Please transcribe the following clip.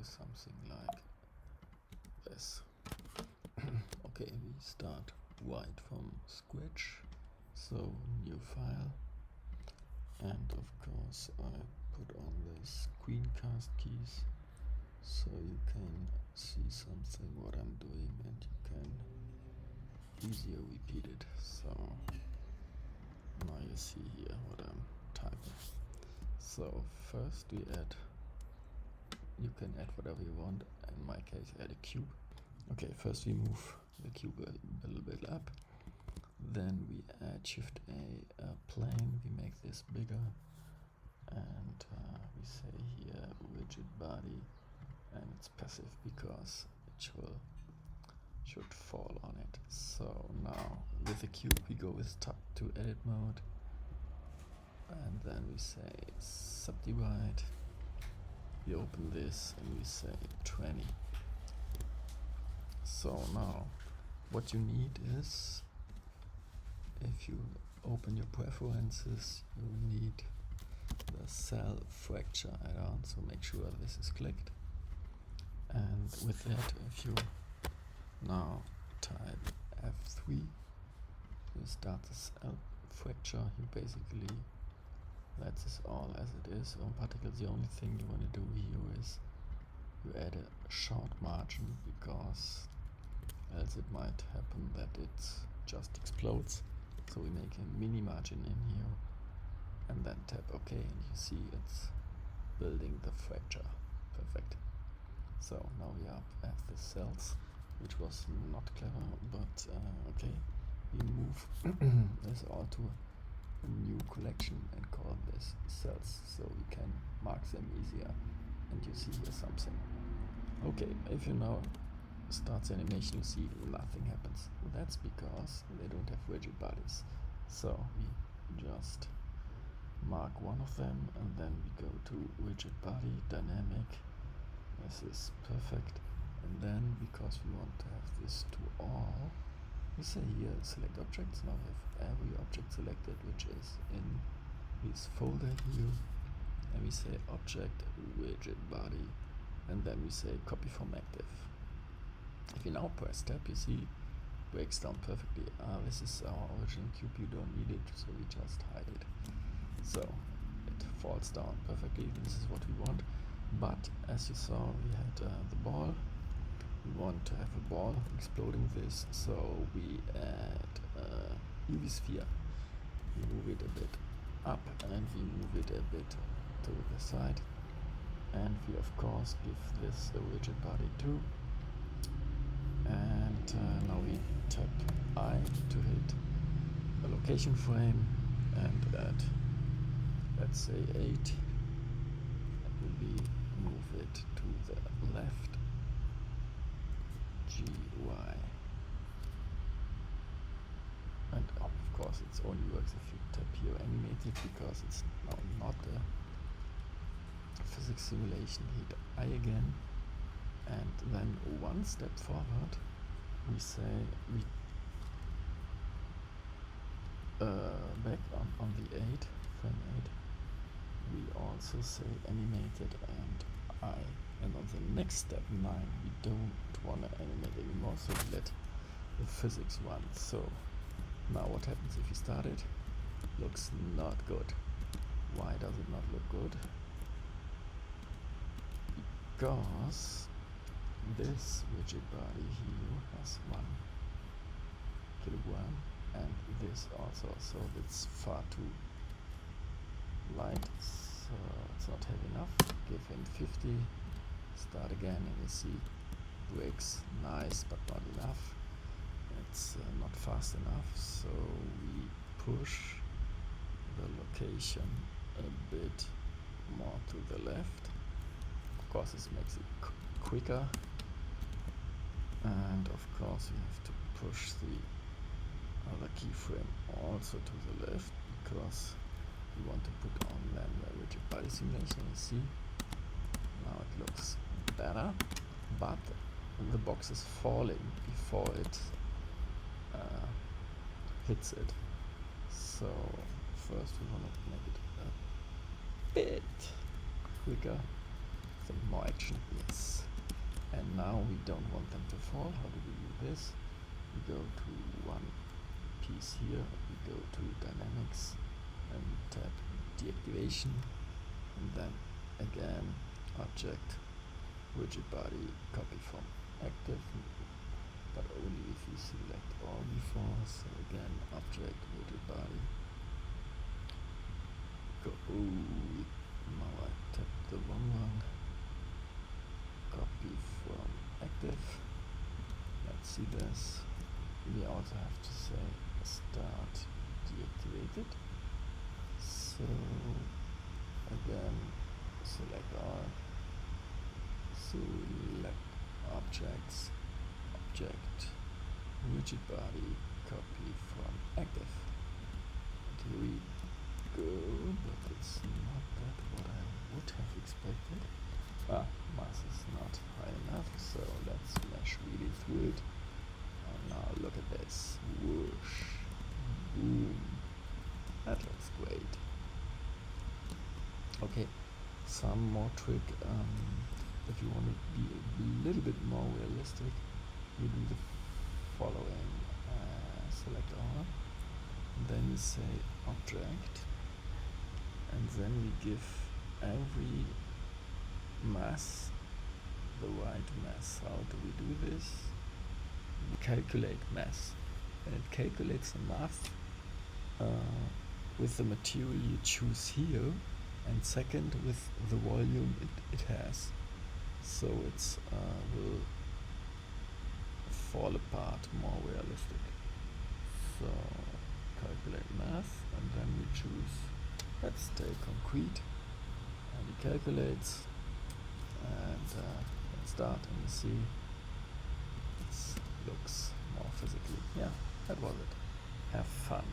with something like this. Okay, we start right from scratch, so new file, and of course I put on the screencast keys so you can see something what I'm doing and you can easier repeat it. So now you see here what I'm typing. So first we add, you can add whatever you want, in my case add a cube. Okay, first we move the cube a little bit up, then we add Shift A plane, we make this bigger, and we say here rigid body, and it's passive because it should fall on it. So now with the cube we go with tab to edit mode, and then we say subdivide, we open this and we say 20. So now what you need is, if you open your preferences, you need the cell fracture add-on, so make sure this is clicked. And with that, if you now type F3, you start the cell fracture, you basically, let this all as it is. On particles, the only thing you want to do here is you add a short margin, because else it might happen that it just explodes. So we make a mini margin in here and then tap OK, and you see it's building the fracture. Perfect. So now we have the cells, which was not clever, but okay. We move this all to a new collection and call this cells, so we can mark them easier, and you see here something. Okay, if you now start the animation, you see nothing happens. That's because they don't have rigid bodies. So we just mark one of them, and then we go to rigid body, dynamic. This is perfect. And then, because we want to have this to all, we say here select objects. Now we have every object selected which is in this folder here, and we say object rigid body, and then we say copy from active. If you now press tab, you see breaks down perfectly. This is our original cube, you don't need it, so we just hide it. So it falls down perfectly. This is what we want. But as you saw, we had the ball. We want to have a ball exploding this, so we add a UV sphere. We move it a bit up and we move it a bit to the side. And we of course give this a rigid body too. And now we tap I to hit a location frame and add, let's say 8, and we move it to the left, GY. And of course it only works if you tap here animated, because it's now not a physics simulation. Hit I again, and then one step forward we say we back on the 8, frame 8, we also say animated and I, and on the next step 9 we don't want to animate anymore, so we let the physics run. So now what happens if you start it? Looks not good. Why does it not look good? Because this rigid body here has 1 kilogram, and this also, so it's far too light, so it's not heavy enough. Give him 50, start again, and you see breaks nice but not enough. It's not fast enough, so we push the location a bit more to the left. Of course this makes it quicker, and of course we have to push the other keyframe also to the left, because we want to put on then the rigid body simulation. You see now it looks better, but the box is falling before it hits it. So first we want to make it a bit quicker, more action, yes. And now we don't want them to fall. How do we do this? We go to one piece here, we go to dynamics and tap deactivation, and then again object rigid body copy from active, but only if you select all before. So again object rigid body go, now I tapped the wrong one, copy from active. Let's see this. We also have to say start deactivated. So again select all, select objects, object rigid body copy from active. And here we go, but it's not that what I would have expected. Mass is not high enough, so let's mesh really through it. And now look at this, whoosh, boom, that looks great. Okay, some more trick, if you want to be a little bit more realistic, you do the following, select all, then you say object, and then we give every mass the right mass. How do we do this? We calculate mass, and it calculates the mass with the material you choose here, and second with the volume it has. So it's will fall apart more realistic. So calculate mass, and then we choose, let's take concrete, and it calculates, and let's start, and you see it looks more physically. Yeah, that was it. Have fun.